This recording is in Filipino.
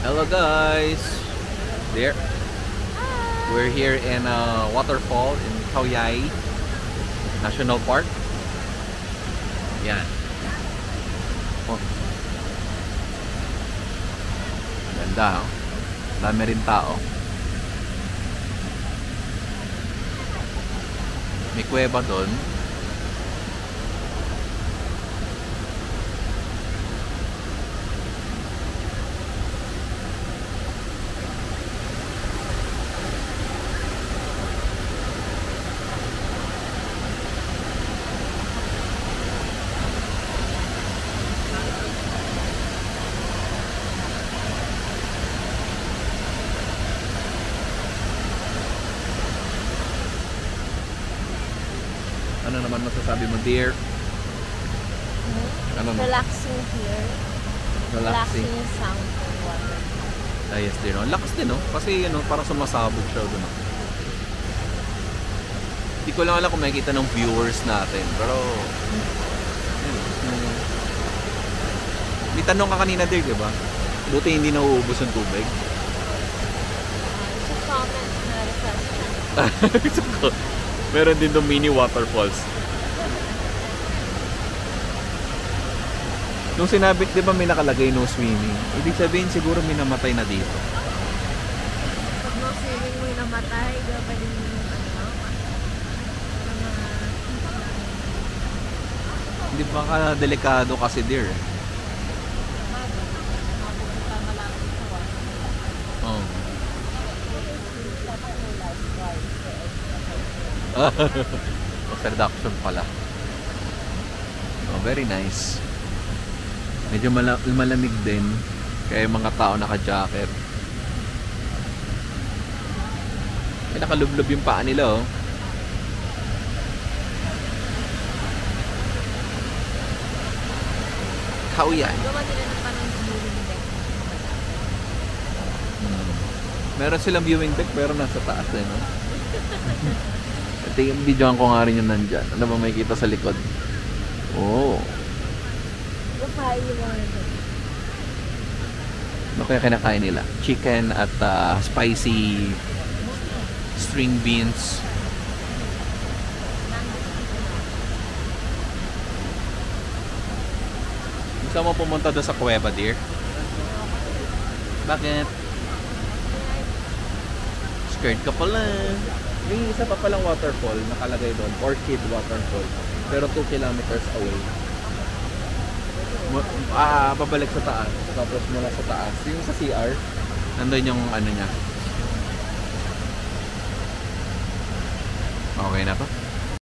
Hello guys! There. We're here in a waterfall in Khao Yai National Park. Yan. Oh. Ganda, oh. Dami rin tao. May kuweba doon. Ano naman masasabi mo, dear? Ano naman? Relaxing here. Relaxing. Relaxing sound of water. Ah, yes, dear. No? Lakas din, no? Kasi, parang sumasabog siya doon. No? Hindi ko lang alam kung makikita ng viewers natin. Pero, may tanong ka kanina, dear, di ba? Buti hindi nauubos yung tubig. It's a comment na request. Meron din doon mini waterfalls. Nung sinabi, di ba may nakalagay no swimming? Ibig sabihin siguro may namatay na dito. Pag no swimming mo namatay, pwede mo Hindi ba ka delikado kasi, dear? Oh. Cost reduction pala. Oh, very nice. Medyo malamig din. Kaya yung mga tao naka-jacket. May nakalublob yung paa nila, oh. Khao Yai. gawa nila ng parang viewing deck. Meron silang viewing deck pero nasa taas eh, no? Ito yung videoan ko nga rin yung nandyan. Ano ba may kita sa likod? Oh. Baka yung mga Ano kaya kinakain nila? Chicken at spicy string beans. Gusto mo pumunta doon sa kuweba, dear? Bakit? Scared ka pala. May isa pa palang waterfall nakalagay doon, Orchid Waterfall. Pero 2 kilometers away. Pabalik sa taas. Tapos mula sa taas. Yung sa CR, nandun yung ano niya. Okay na to?